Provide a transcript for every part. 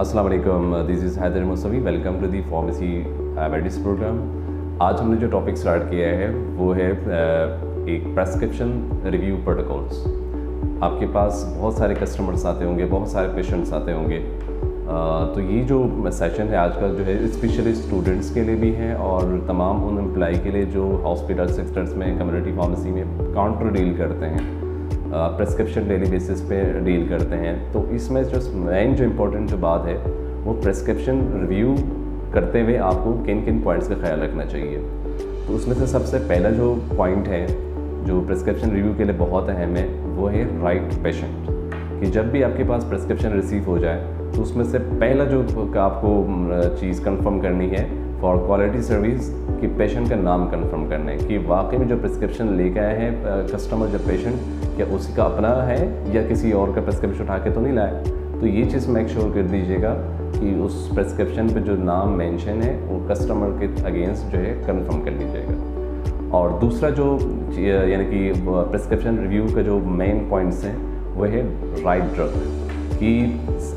अस्सलाम वालेकुम, this is Haider Mustafi. Welcome to the pharmacy medics programme. आज हमने जो टॉपिक स्टार्ट किया है वो है एक प्रेस्क्रिप्शन रिव्यू प्रोटोकॉल्स। आपके पास बहुत सारे कस्टमर्स आते होंगे, बहुत सारे पेशेंट्स आते होंगे, तो ये जो सेशन है आज का जो है स्पेशली स्टूडेंट्स के लिए भी है और तमाम उन एम्प्लॉई के लिए जो हॉस्पिटल सेक्टर्स में, कम्युनिटी फार्मेसी में काउंटर डील करते हैं, प्रेस्क्रिप्शन डेली बेसिस पे डील करते हैं। तो इसमें जो मेन जो इम्पोर्टेंट जो बात है वो प्रेस्क्रिप्शन रिव्यू करते हुए आपको किन किन पॉइंट्स का ख्याल रखना चाहिए। तो उसमें से सबसे पहला जो पॉइंट है जो प्रेस्क्रिप्शन रिव्यू के लिए बहुत अहम है वो है राइट पेशेंट। कि जब भी आपके पास प्रेस्क्रिप्शन रिसीव हो जाए तो उसमें से पहला जो आपको चीज़ कंफर्म करनी है फॉर क्वालिटी सर्विस कि पेशेंट का नाम कंफर्म करना है कि वाकई में जो प्रिस्क्रिप्शन लेके आए हैं कस्टमर जो पेशेंट, क्या उसी का अपना है या किसी और का प्रिस्क्रिप्शन उठा के तो नहीं लाया। तो ये चीज़ मेक श्योर कर दीजिएगा कि उस प्रिस्क्रिप्शन पे जो नाम मेंशन है वो कस्टमर के अगेंस्ट जो है कंफर्म कर लीजिएगा। और दूसरा जो यानी कि प्रिस्क्रिप्शन रिव्यू का जो मेन पॉइंट्स हैं वो है राइट ड्रग। कि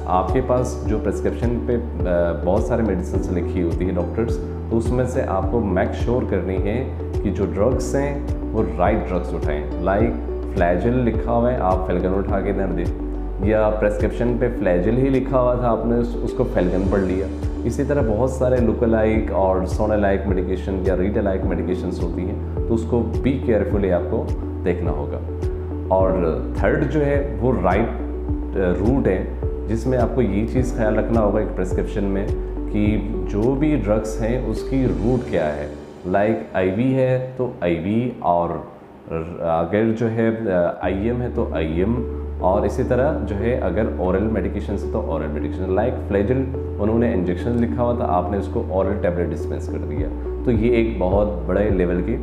आपके पास जो प्रिस्क्रिप्शन पे बहुत सारे मेडिसिन लिखी होती है डॉक्टर्स, तो उसमें से आपको मेक श्योर करनी है कि जो ड्रग्स हैं वो राइट ड्रग्स उठाएं। लाइक फ्लैजिल लिखा हुआ है, आप फेल्गन उठा के दे दें, या प्रेस्क्रिप्शन पे फ्लैजिल ही लिखा हुआ था, आपने उसको फेल्गन पढ़ लिया। इसी तरह बहुत सारे लुकलाइक और सोनालाइक मेडिकेशन या रीडालाइक मेडिकेशंस होती हैं, तो उसको भी केयरफुली आपको देखना होगा। और थर्ड जो है वो राइट रूट है, जिसमें आपको ये चीज़ ख्याल रखना होगा एक प्रेस्क्रिप्शन में कि जो भी ड्रग्स हैं उसकी रूट क्या है। लाइक आईवी है तो आईवी, और अगर जो है आईएम है तो आईएम, और इसी तरह जो है अगर ओरल मेडिकेशन है तो ओरल मेडिकेशन। लाइक फ्लैजिल उन्होंने इंजेक्शन लिखा हुआ था, आपने उसको ओरल टैबलेट डिस्पेंस कर दिया, तो ये एक बहुत बड़े लेवल की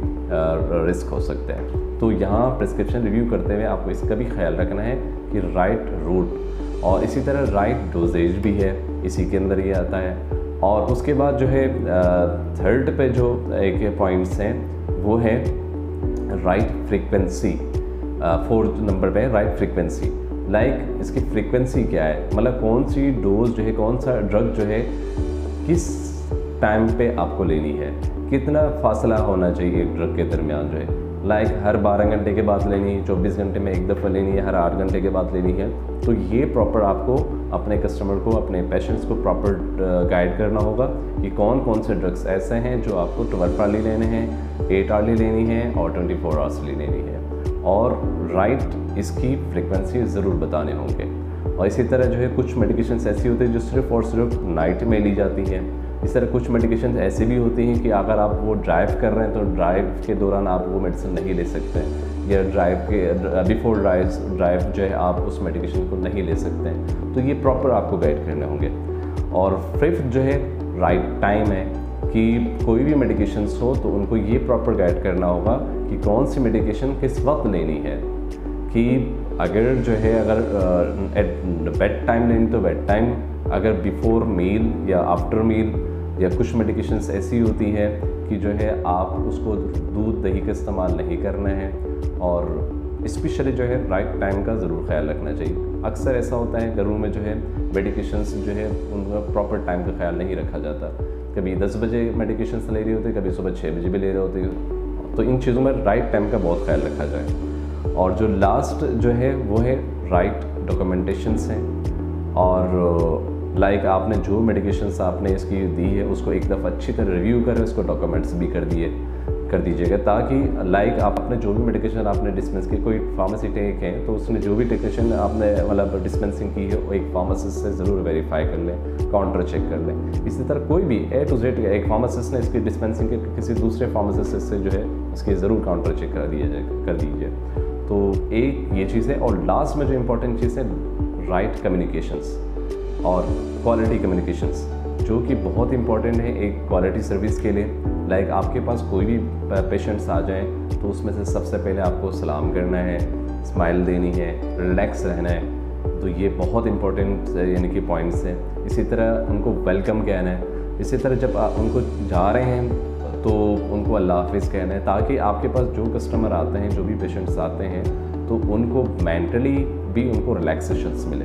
रिस्क हो सकता है। तो यहाँ प्रिस्क्रिप्शन रिव्यू करते हुए आपको इसका भी ख्याल रखना है कि राइट रूट, और इसी तरह राइट डोजेज भी है, इसी के अंदर ये आता है। और उसके बाद जो है थर्ड पे जो एक पॉइंट्स हैं वो है राइट फ्रीक्वेंसी। फोर्थ नंबर पे राइट फ्रीक्वेंसी। लाइक इसकी फ्रीक्वेंसी क्या है, मतलब कौन सी डोज जो है, कौन सा ड्रग जो है किस टाइम पे आपको लेनी है, कितना फासला होना चाहिए एक ड्रग के दरमियान जो है। लाइक हर 12 घंटे के बाद लेनी है, 24 घंटे में एक दफ़ा लेनी है, हर 8 घंटे के बाद लेनी है। तो ये प्रॉपर आपको अपने कस्टमर को, अपने पेशेंट्स को प्रॉपर गाइड करना होगा कि कौन कौन से ड्रग्स ऐसे हैं जो आपको 12 आवर्ली लेने हैं, 8 आवर्ली लेनी है और 24 आवर्सली लेनी है। और राइट इसकी फ्रिक्वेंसी ज़रूर बताने होंगे। और इसी तरह जो है कुछ मेडिकेशन ऐसी होती है जो सिर्फ़ और सिर्फ नाइट में ली जाती हैं। इस तरह कुछ मेडिकेशन ऐसी भी होती हैं कि अगर आप वो ड्राइव कर रहे हैं तो ड्राइव के दौरान आप वो मेडिसिन नहीं ले सकते हैं, या ड्राइव के बिफोर ड्राइव जो है आप उस मेडिकेशन को नहीं ले सकते हैं। तो ये प्रॉपर आपको गाइड करने होंगे। और फिफ्थ जो है राइट टाइम है कि कोई भी मेडिकेशंस हो तो उनको ये प्रॉपर गाइड करना होगा कि कौन सी मेडिकेशन किस वक्त लेनी है। कि अगर जो है अगर एट बेड टाइम लेनी तो बेड टाइम, अगर बिफोर मील या आफ्टर मील, या कुछ मेडिकेशंस ऐसी होती हैं कि जो है आप उसको दूध दही का इस्तेमाल नहीं करना है। और स्पेशली जो है राइट टाइम का ज़रूर ख्याल रखना चाहिए। अक्सर ऐसा होता है घरों में जो है मेडिकेशंस जो है उनका प्रॉपर टाइम का ख्याल नहीं रखा जाता। कभी 10 बजे मेडिकेशंस ले रही होती है, कभी सुबह 6 बजे भी ले रहे होते हैं। तो इन चीज़ों में राइट टाइम का बहुत ख्याल रखा जाए। और जो लास्ट जो है वो है राइट डॉक्यूमेंटेशंस हैं। और लाइक आपने जो मेडिकेशंस आपने इसकी दी है उसको एक दफ़ा अच्छी तरह रिव्यू करें, उसको डॉक्यूमेंट्स भी कर दीजिएगा, ताकि लाइक आपने जो भी मेडिकेशन आपने डिस्पेंस की, कोई फार्मेसी टेक है तो उसने जो भी मेडिकेशन आपने मतलब डिस्पेंसिंग की है वो एक फार्मासिस्ट से ज़रूर वेरीफाई कर लें, काउंटर चेक कर लें। इसी तरह कोई भी A to Z एक फार्मासिस्ट ने इसकी डिस्पेंसिंग की, किसी दूसरे फार्मासिस्ट से जो है इसकी ज़रूर काउंटर चेक कर दीजिए। तो एक ये चीज़ है। और लास्ट में जो इम्पोर्टेंट चीज़ है राइट कम्युनिकेशंस और क्वालिटी कम्युनिकेशंस, जो कि बहुत इंपॉर्टेंट है एक क्वालिटी सर्विस के लिए। लाइक आपके पास कोई भी पेशेंट्स आ जाएं तो उसमें से सबसे पहले आपको सलाम करना है, स्माइल देनी है, रिलैक्स रहना है। तो ये बहुत इंपॉर्टेंट यानी कि पॉइंट्स हैं। इसी तरह उनको वेलकम कहना है। इसी तरह जब आप उनको जा रहे हैं तो उनको अल्लाह हाफिज़ कहना है, ताकि आपके पास जो कस्टमर आते हैं, जो भी पेशेंट्स आते हैं, तो उनको मेंटली भी उनको रिलैक्सेशंस मिले।